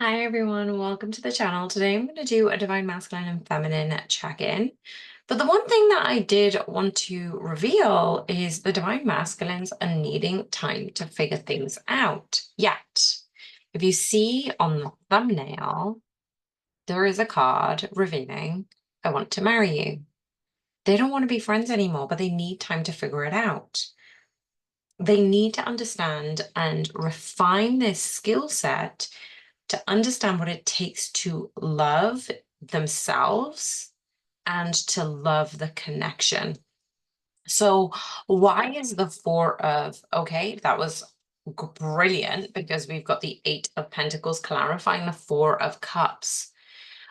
Hi everyone, welcome to the channel. Today I'm going to do a divine masculine and feminine check-in. But the one thing that I did want to reveal is the divine masculines are needing time to figure things out. Yet, if you see on the thumbnail, there is a card revealing, I want to marry you. They don't want to be friends anymore, but they need time to figure it out. They need to understand and refine this skill set to understand what it takes to love themselves and to love the connection. So, why is the Four of, okay, that was brilliant because we've got the Eight of Pentacles clarifying the Four of Cups.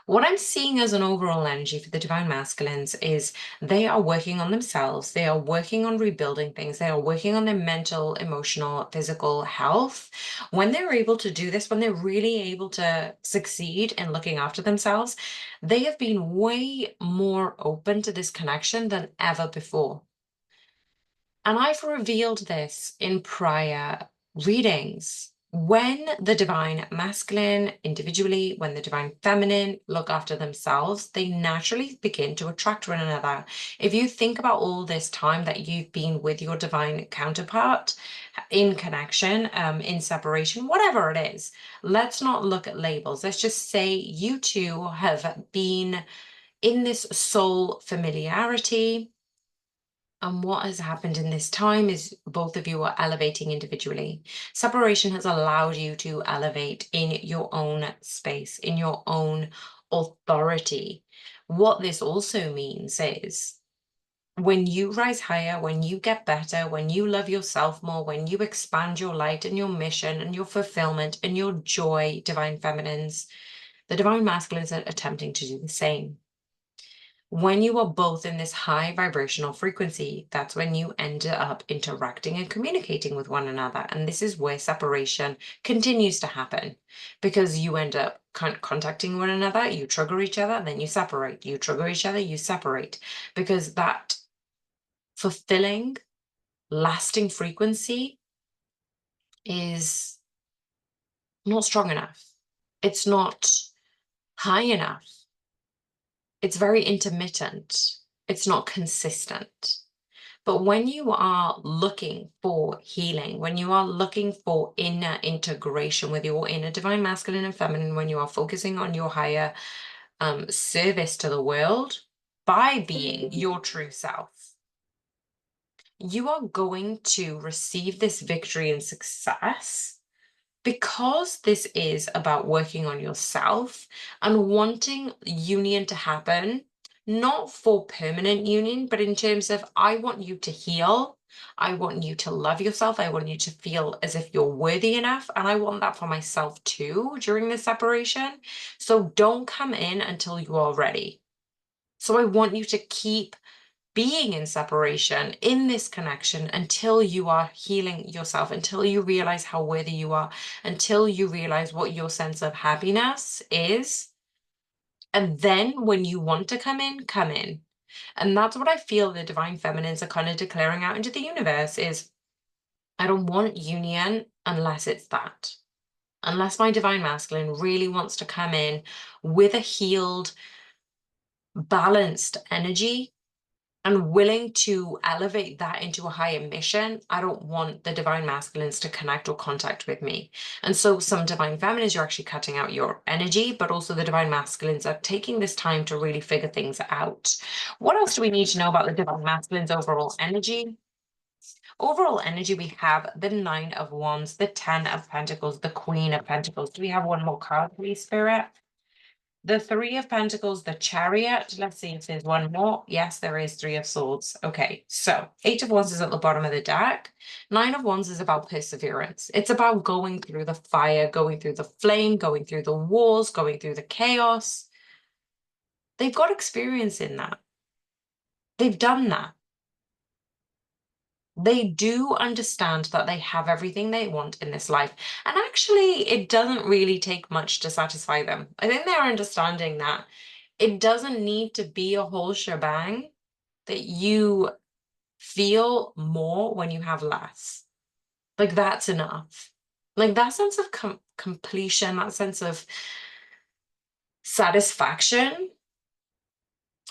What I'm seeing as an overall energy for the divine masculines is they are working on themselves. They are working on rebuilding things. They are working on their mental, emotional, physical health. When they're able to do this, when they're really able to succeed in looking after themselves, they have been way more open to this connection than ever before. And I've revealed this in prior readings. When the divine masculine individually, when the divine feminine look after themselves, they naturally begin to attract one another. If you think about all this time that you've been with your divine counterpart in connection, in separation, whatever it is, let's not look at labels. Let's just say you two have been in this soul familiarity. And what has happened in this time is both of you are elevating individually. Separation has allowed you to elevate in your own space, in your own authority. What this also means is when you rise higher, when you get better, when you love yourself more, when you expand your light and your mission and your fulfillment and your joy, divine feminines, the divine masculines are attempting to do the same. When you are both in this high vibrational frequency, that's when you end up interacting and communicating with one another. And this is where separation continues to happen because you end up contacting one another, you trigger each other, then you separate. You trigger each other, you separate. Because that fulfilling, lasting frequency is not strong enough. It's not high enough. It's very intermittent. It's not consistent. But when you are looking for healing, when you are looking for inner integration with your inner divine masculine and feminine, when you are focusing on your higher service to the world by being your true self, you are going to receive this victory and success because this is about working on yourself and wanting union to happen, not for permanent union, but in terms of I want you to heal. I want you to love yourself. I want you to feel as if you're worthy enough. And I want that for myself too during this separation. So don't come in until you are ready. So I want you to keep being in separation, in this connection, until you are healing yourself, until you realize how worthy you are, until you realize what your sense of happiness is. And then when you want to come in, come in. And that's what I feel the divine feminines are kind of declaring out into the universe is I don't want union unless it's that. Unless my divine masculine really wants to come in with a healed, balanced energy and willing to elevate that into a higher mission, I don't want the divine masculines to connect or contact with me. And so some divine feminines, you're actually cutting out your energy, but also the divine masculines are taking this time to really figure things out. What else do we need to know about the divine masculines' overall energy? Overall energy, we have the Nine of Wands, the Ten of Pentacles, the Queen of Pentacles. Do we have one more card, please, Spirit? The Three of Pentacles, the Chariot. Let's see if there's one more. Yes, there is Three of Swords. Okay, so Eight of Wands is at the bottom of the deck. Nine of Wands is about perseverance. It's about going through the fire, going through the flame, going through the wars, going through the chaos. They've got experience in that. They've done that. They do understand that they have everything they want in this life. And actually, it doesn't really take much to satisfy them. I think they're understanding that it doesn't need to be a whole shebang, that you feel more when you have less. Like that's enough. Like that sense of completion, that sense of satisfaction,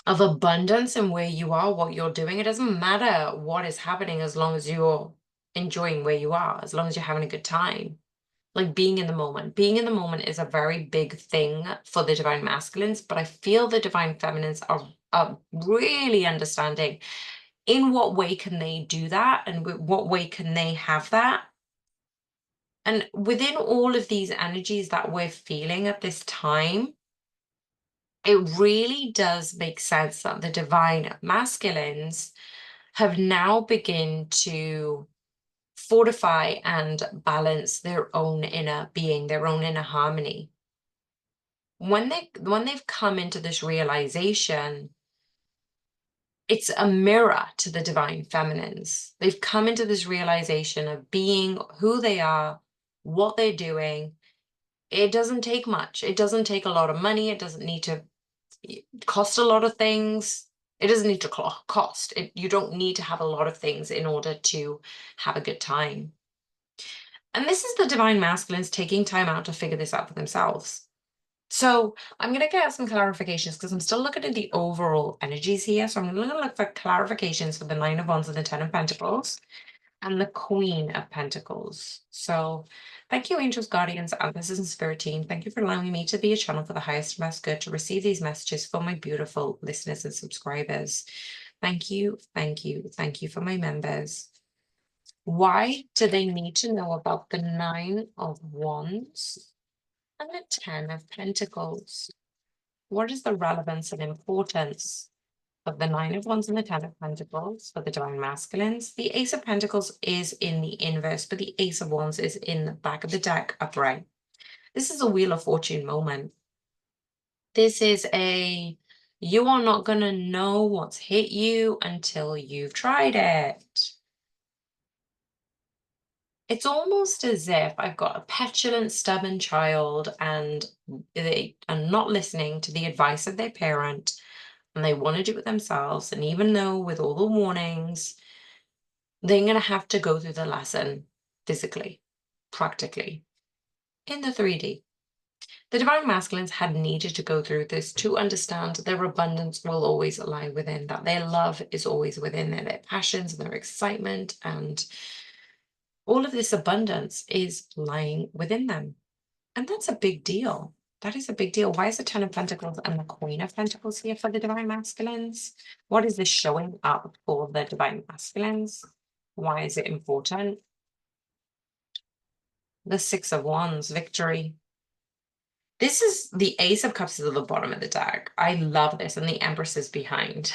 of abundance in where you are, what you're doing. It doesn't matter what is happening as long as you're enjoying where you are, as long as you're having a good time. Like being in the moment. Being in the moment is a very big thing for the divine masculines, but I feel the divine feminines are really understanding in what way can they do that and what way can they have that. And within all of these energies that we're feeling at this time, it really does make sense that the divine masculines have now begin to fortify and balance their own inner being, their own inner harmony. When they've come into this realization, it's a mirror to the divine feminines. They've come into this realization of being who they are, what they're doing. It doesn't take much. It doesn't take a lot of money. It doesn't need to cost a lot of things. It doesn't need to cost. You don't need to have a lot of things in order to have a good time. And this is the divine masculines taking time out to figure this out for themselves. So I'm going to get some clarifications because I'm still looking at the overall energies here. So I'm going to look for clarifications for the Nine of Wands and the Ten of Pentacles and the Queen of Pentacles. So thank you, angels, guardians, ancestors, and spirit team. Thank you for allowing me to be a channel for the highest and best good to receive these messages for my beautiful listeners and subscribers. Thank you, thank you, thank you for my members. Why do they need to know about the Nine of Wands and the Ten of Pentacles? What is the relevance and importance of the Nine of Wands and the Ten of Pentacles for the divine masculines? The Ace of Pentacles is in the inverse, but the Ace of Wands is in the back of the deck upright. This is a Wheel of Fortune moment. This is you are not going to know what's hit you until you've tried it. It's almost as if I've got a petulant, stubborn child and they are not listening to the advice of their parent and they want to do it themselves. And even though with all the warnings, they're going to have to go through the lesson physically, practically, in the 3D. The divine masculines had needed to go through this to understand their abundance will always lie within, that their love is always within their passions and their excitement, and all of this abundance is lying within them. And that's a big deal. That is a big deal. Why is the Ten of Pentacles and the Queen of Pentacles here for the divine masculines? What is this showing up for the divine masculines? Why is it important? The Six of Wands, victory. This is the Ace of Cups is at the bottom of the deck. I love this. And the Empress is behind.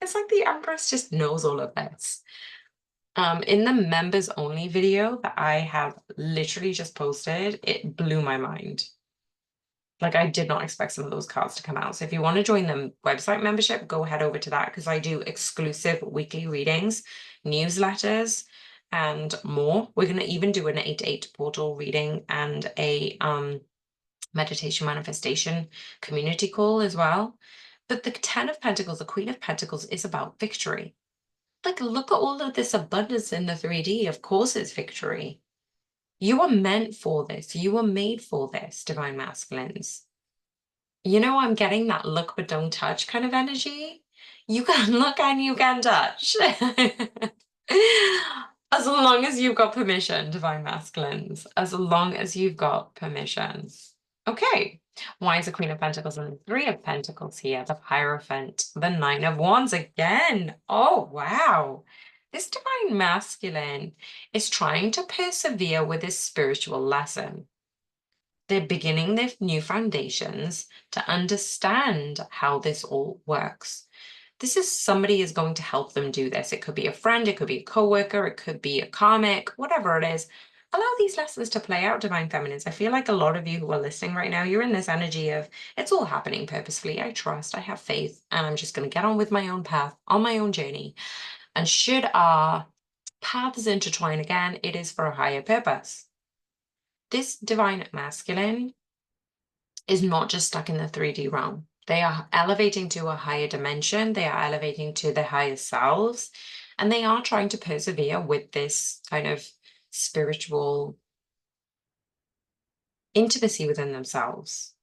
It's like the Empress just knows all of this. In the members only video that I have literally just posted, it blew my mind. Like I did not expect some of those cards to come out. So if you want to join the website membership, go head over to that because I do exclusive weekly readings, newsletters, and more. We're going to even do an 8-8 portal reading and a meditation manifestation community call as well. But the Ten of Pentacles, the Queen of Pentacles, is about victory. Like, look at all of this abundance in the 3D. Of course it's victory. You are meant for this. You were made for this, divine masculines. You know, I'm getting that look but don't touch kind of energy. You can look and you can touch. As long as you've got permission, divine masculines. As long as you've got permission. Okay. Why is the Queen of Pentacles and the Three of Pentacles here? The Hierophant, the Nine of Wands again. Oh, wow. This divine masculine is trying to persevere with this spiritual lesson. They're beginning their new foundations to understand how this all works. This is somebody is going to help them do this. It could be a friend, it could be a coworker, it could be a karmic, whatever it is. Allow these lessons to play out, divine feminines. I feel like a lot of you who are listening right now, you're in this energy of it's all happening purposefully. I trust, I have faith, and I'm just going to get on with my own path, on my own journey. And should our paths intertwine again, it is for a higher purpose. This divine masculine is not just stuck in the 3D realm. They are elevating to a higher dimension. They are elevating to their higher selves. And they are trying to persevere with this kind of spiritual intimacy within themselves.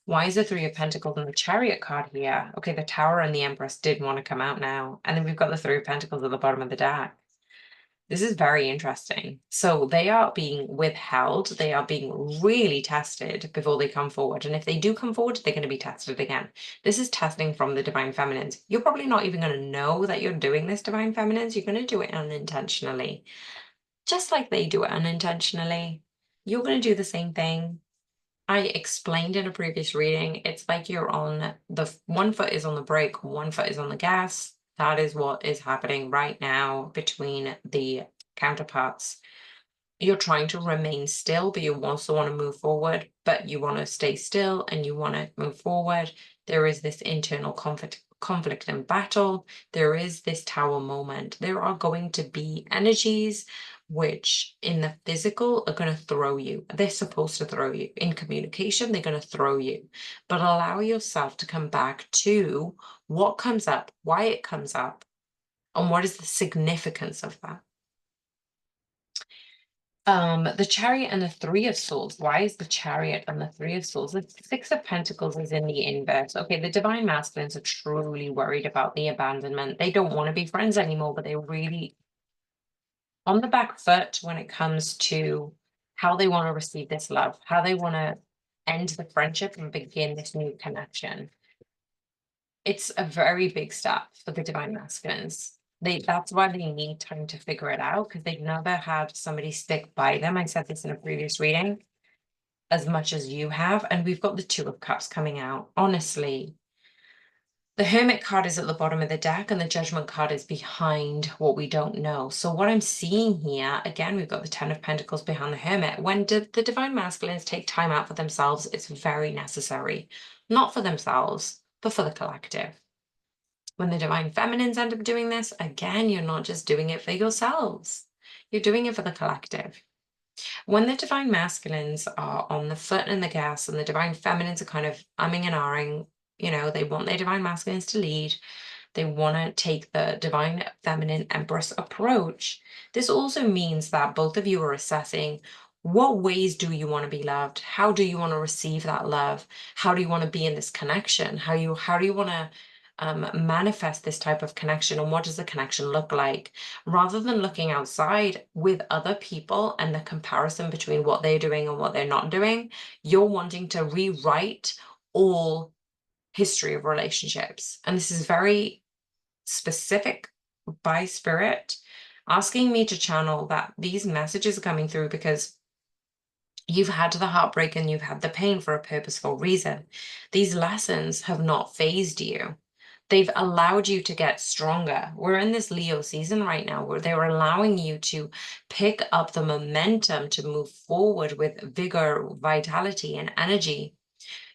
Why is the Three of Pentacles and the Chariot card here? Okay, the Tower and the Empress did want to come out now. And then we've got the Three of Pentacles at the bottom of the deck. This is very interesting. So they are being withheld. They are being really tested before they come forward. And if they do come forward, they're going to be tested again. This is testing from the Divine Feminines. You're probably not even going to know that you're doing this, Divine Feminines. You're going to do it unintentionally. Just like they do it unintentionally. You're going to do the same thing. I explained in a previous reading, it's like you're on the one foot is on the brake, one foot is on the gas. That is what is happening right now between the counterparts. You're trying to remain still, but you also want to move forward, but you want to stay still and you want to move forward. There is this internal conflict and battle. There is this tower moment. There are going to be energies which in the physical are going to throw you. They're supposed to throw you. In communication, they're going to throw you. But allow yourself to come back to what comes up, why it comes up, and what is the significance of that. The Chariot and the Three of Swords. Why is the Chariot and the Three of Swords? The Six of Pentacles is in the inverse. Okay, the Divine Masculines are truly worried about the abandonment. They don't want to be friends anymore, but they're really on the back foot when it comes to how they want to receive this love, how they want to end the friendship and begin this new connection. It's a very big step for the Divine Masculines. That's why they need time to figure it out, because they've never had somebody stick by them. I said this in a previous reading, as much as you have. And we've got the Two of Cups coming out. Honestly, the Hermit card is at the bottom of the deck and the Judgment card is behind what we don't know. So what I'm seeing here, again, we've got the Ten of Pentacles behind the Hermit. When the Divine Masculines take time out for themselves, it's very necessary. Not for themselves, but for the collective. When the Divine Feminines end up doing this, again, you're not just doing it for yourselves. You're doing it for the collective. When the Divine Masculines are on the foot and the gas and the Divine Feminines are kind of umming and ahhing, they want their Divine Masculines to lead. They want to take the Divine Feminine Empress approach. This also means that both of you are assessing what ways do you want to be loved? How do you want to receive that love? How do you want to be in this connection? How do you want to manifest this type of connection, and what does the connection look like, rather than looking outside with other people and the comparison between what they're doing and what they're not doing. You're wanting to rewrite all history of relationships, and this is very specific by spirit asking me to channel that these messages are coming through because you've had the heartbreak and you've had the pain for a purposeful reason. These lessons have not phased you. They've allowed you to get stronger. We're in this Leo season right now where they're allowing you to pick up the momentum to move forward with vigor, vitality, and energy.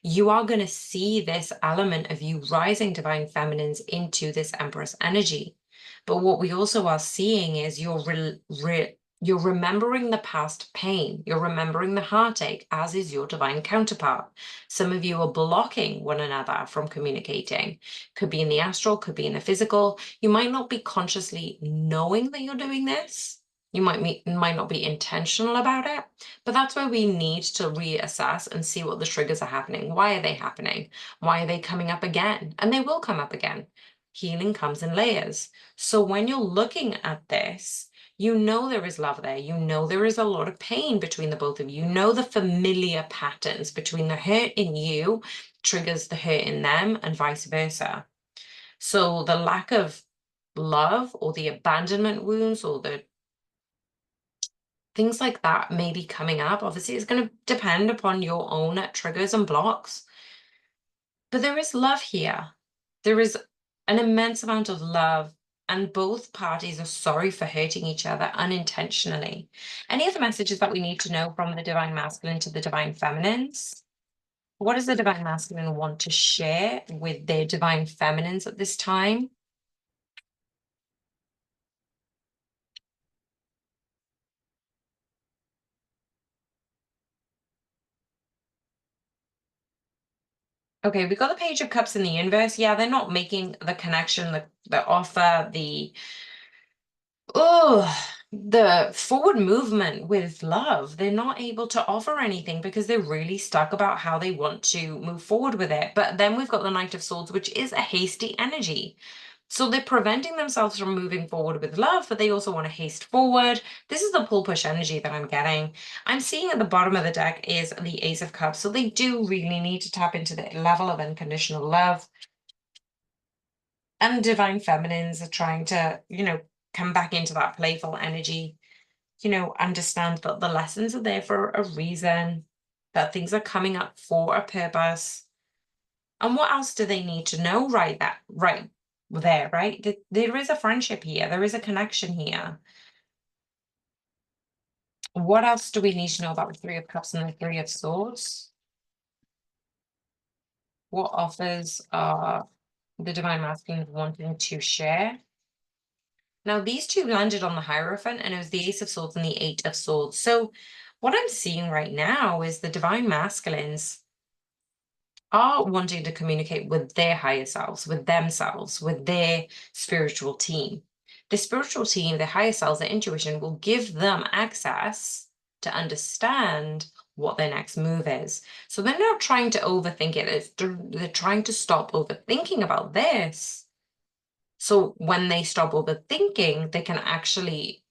You are going to see this element of you rising Divine Feminines into this Empress energy. But what we also are seeing is you're remembering the past pain. You're remembering the heartache, as is your divine counterpart. Some of you are blocking one another from communicating. Could be in the astral, could be in the physical. You might not be consciously knowing that you're doing this. You might not be intentional about it, but that's where we need to reassess and see what the triggers are happening. Why are they happening? Why are they coming up again? And they will come up again. Healing comes in layers. So when you're looking at this, you know there is love there. You know there is a lot of pain between the both of you. You know the familiar patterns between the hurt in you triggers the hurt in them and vice versa. So the lack of love or the abandonment wounds or the things like that may be coming up. Obviously, it's going to depend upon your own triggers and blocks. But there is love here. There is an immense amount of love, and both parties are sorry for hurting each other unintentionally. Any other messages that we need to know from the Divine Masculine to the Divine Feminines? What does the Divine Masculine want to share with their Divine Feminines at this time? Okay, we've got the Page of Cups in the inverse. Yeah, they're not making the connection, the offer, oh, the forward movement with love. They're not able to offer anything because they're really stuck about how they want to move forward with it. But then we've got the Knight of Swords, which is a hasty energy. So they're preventing themselves from moving forward with love, but they also want to haste forward. This is the pull push energy that I'm getting. I'm seeing at the bottom of the deck is the Ace of Cups. So they do really need to tap into the level of unconditional love. And divine feminines are trying to, come back into that playful energy, understand that the lessons are there for a reason, that things are coming up for a purpose. And what else do they need to know right there, right? There is a friendship here, there is a connection here. What else do we need to know about the Three of Cups and the Three of Swords? What offers are the Divine Masculine wanting to share? Now, these two landed on the Hierophant, and it was the Ace of Swords and the Eight of Swords. So, what I'm seeing right now is the Divine Masculines are wanting to communicate with their higher selves, with themselves, with their spiritual team. The spiritual team, their higher selves, their intuition will give them access to understand what their next move is. So they're not trying to overthink it. They're trying to stop overthinking about this. So when they stop overthinking, they can actually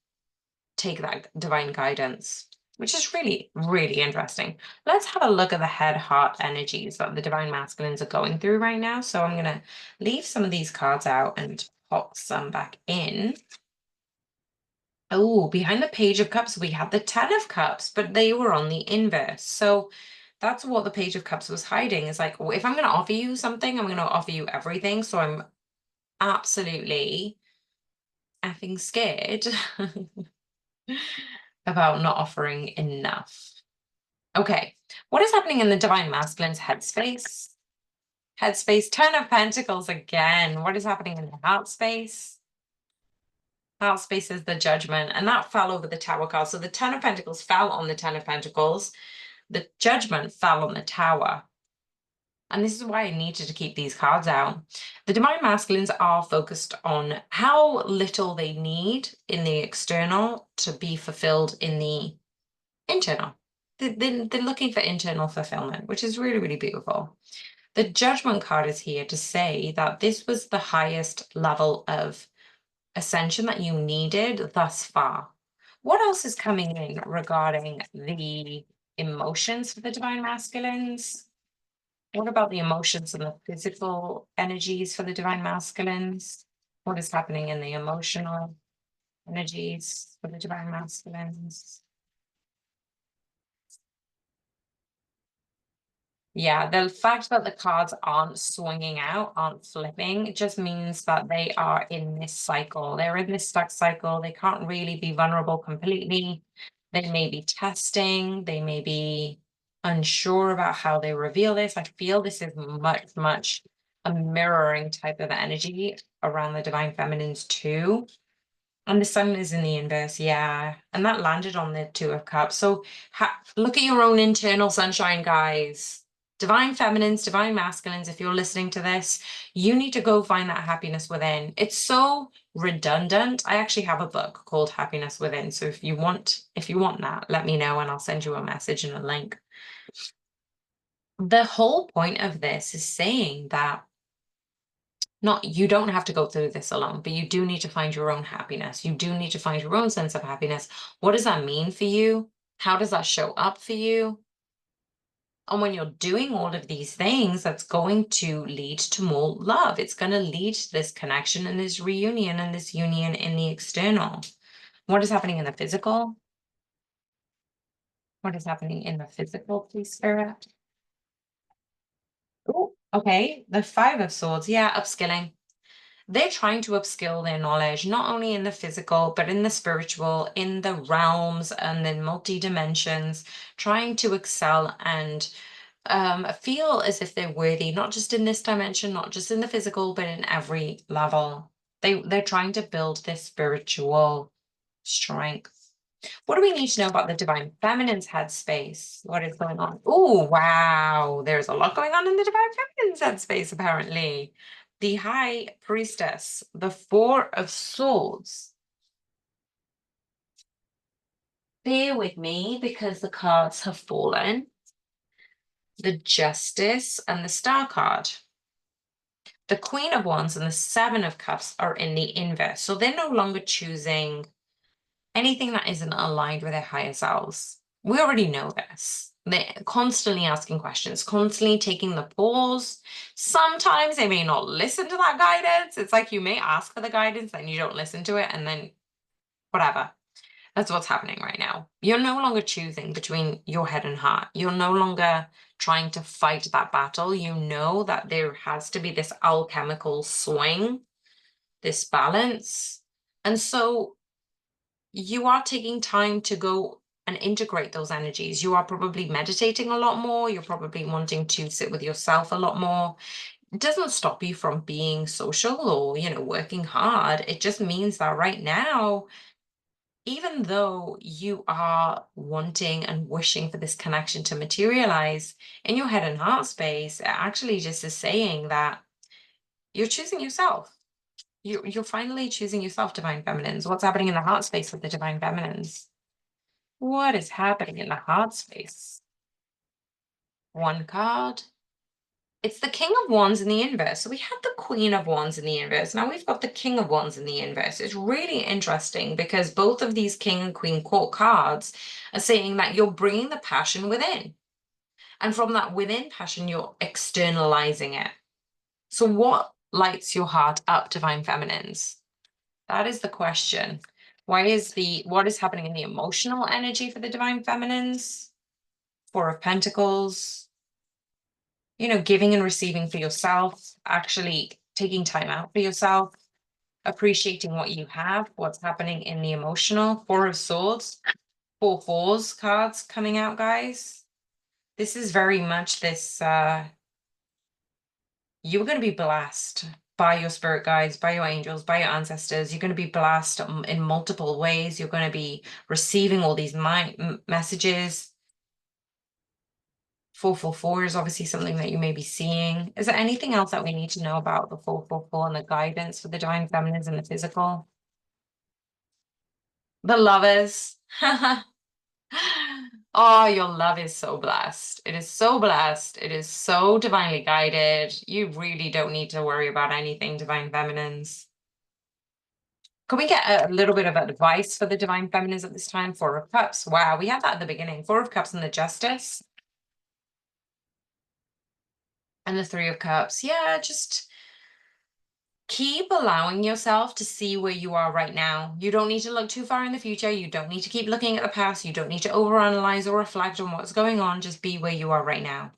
take that divine guidance, which is really, really interesting. Let's have a look at the head heart energies that the divine masculines are going through right now. So I'm going to leave some of these cards out and pop some back in. Oh, behind the Page of Cups, we had the Ten of Cups, but they were on the inverse. So that's what the Page of Cups was hiding. Is like, well, if I'm going to offer you something, I'm going to offer you everything. So I'm absolutely effing scared about not offering enough. Okay, what is happening in the Divine Masculine's headspace? Headspace, Ten of Pentacles again. What is happening in the heart space? Heart space is the Judgment, and that fell over the Tower card. So the Ten of Pentacles fell on the Ten of Pentacles. The Judgment fell on the Tower. And this is why I needed to keep these cards out. The Divine Masculines are focused on how little they need in the external to be fulfilled in the internal. They're looking for internal fulfillment, which is really, really beautiful. The Judgment card is here to say that this was the highest level of ascension that you needed thus far. What else is coming in regarding the emotions for the Divine Masculines? What about the emotions and the physical energies for the Divine Masculines? What is happening in the emotional energies for the Divine Masculines? Yeah, the fact that the cards aren't swinging out, aren't flipping, it just means that they are in this cycle. They're in this stuck cycle. They can't really be vulnerable completely. They may be testing. They may be unsure about how they reveal this. I feel this is much, much a mirroring type of energy around the Divine Feminines too. And the sun is in the inverse, yeah. And that landed on the Two of Cups. So look at your own internal sunshine, guys. Divine feminines, divine masculines, if you're listening to this, you need to go find that happiness within. It's so redundant. I actually have a book called Happiness Within. So if you want that, let me know and I'll send you a message and a link. The whole point of this is saying that you don't have to go through this alone, but you do need to find your own happiness. You do need to find your own sense of happiness. What does that mean for you? How does that show up for you? And when you're doing all of these things, that's going to lead to more love. It's going to lead to this connection and this reunion and this union in the external. What is happening in the physical? What is happening in the physical, please, Spirit? Oh, okay. The Five of Swords. Yeah, upskilling. They're trying to upskill their knowledge, not only in the physical, but in the spiritual, in the realms and the multi-dimensions, trying to excel and feel as if they're worthy, not just in this dimension, not just in the physical, but in every level. They're trying to build this spiritual strength. What do we need to know about the divine feminine's headspace? What is going on? Oh, wow. There's a lot going on in the divine feminine's headspace, apparently. The high priestess, the Four of Swords. Bear with me because the cards have fallen. The Justice and the Star card. The Queen of Wands and the Seven of Cups are in the inverse. So they're no longer choosing anything that isn't aligned with their higher selves. We already know this. They're constantly asking questions, constantly taking the pause. Sometimes they may not listen to that guidance. It's like you may ask for the guidance, then you don't listen to it, and then whatever. That's what's happening right now. You're no longer choosing between your head and heart. You're no longer trying to fight that battle. You know that there has to be this alchemical swing, this balance. And so you are taking time to go and integrate those energies. You are probably meditating a lot more. You're probably wanting to sit with yourself a lot more. It doesn't stop you from being social or, working hard. It just means that right now, even though you are wanting and wishing for this connection to materialize in your head and heart space, it actually just is saying that you're choosing yourself. You're finally choosing yourself, divine feminines. What's happening in the heart space with the divine feminines? What is happening in the heart space? One card. It's the King of Wands in the inverse. So we had the Queen of Wands in the inverse. Now we've got the King of Wands in the inverse. It's really interesting because both of these King and Queen court cards are saying that you're bringing the passion within. And from that within passion, you're externalizing it. So what lights your heart up, divine feminines? That is the question. What is happening in the emotional energy for the divine feminines? Four of Pentacles, giving and receiving for yourself, actually taking time out for yourself, appreciating what you have, what's happening in the emotional. Four of Swords, four fours cards coming out, guys. This is very much this, you're going to be blessed by your spirit guides, by your angels, by your ancestors. You're going to be blessed in multiple ways. You're going to be receiving all these messages. 444 is obviously something that you may be seeing. Is there anything else that we need to know about the 444 and the guidance for the divine feminines and the physical? The lovers. Oh, your love is so blessed. It is so blessed. It is so divinely guided. You really don't need to worry about anything, divine feminines. Can we get a little bit of advice for the divine feminines at this time? Four of Cups. Wow, we had that at the beginning. Four of Cups and the Justice. And the Three of Cups. Yeah, just keep allowing yourself to see where you are right now. You don't need to look too far in the future. You don't need to keep looking at the past. You don't need to overanalyze or reflect on what's going on. Just be where you are right now.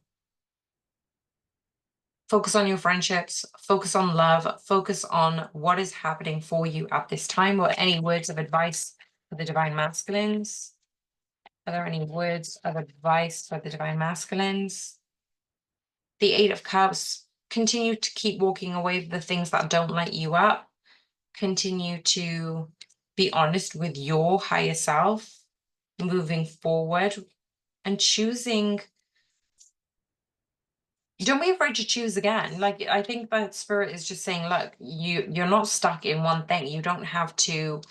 Focus on your friendships, focus on love, focus on what is happening for you at this time. Or any words of advice for the divine masculines? Are there any words of advice for the divine masculines? The Eight of Cups. Continue to keep walking away from the things that don't light you up. Continue to be honest with your higher self, moving forward and choosing. Don't be afraid to choose again. Like, I think that spirit is just saying, look, you're not stuck in one thing. You don't have to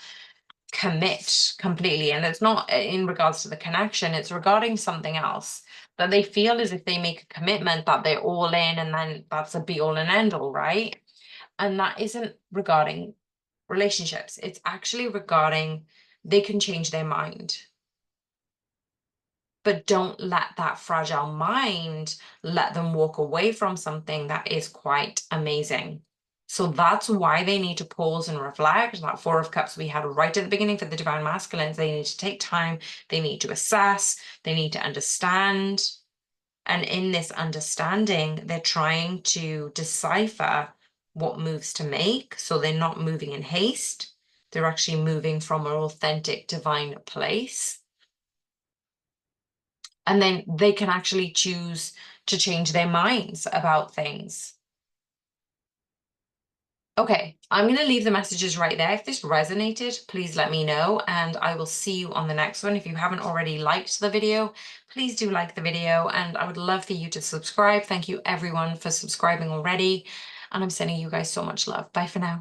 commit completely. And it's not in regards to the connection, it's regarding something else that they feel as if they make a commitment that they're all in and then that's a be all and end all, right? And that isn't regarding relationships. It's actually regarding they can change their mind. But don't let that fragile mind let them walk away from something that is quite amazing. So that's why they need to pause and reflect. That Four of Cups we had right at the beginning for the divine masculines. They need to take time. They need to assess. They need to understand. And in this understanding, they're trying to decipher what moves to make. So they're not moving in haste. They're actually moving from an authentic divine place. And then they can actually choose to change their minds about things. Okay, I'm going to leave the messages right there. If this resonated, please let me know, and I will see you on the next one. If you haven't already liked the video, please do like the video, and I would love for you to subscribe. Thank you everyone for subscribing already, and I'm sending you guys so much love. Bye for now.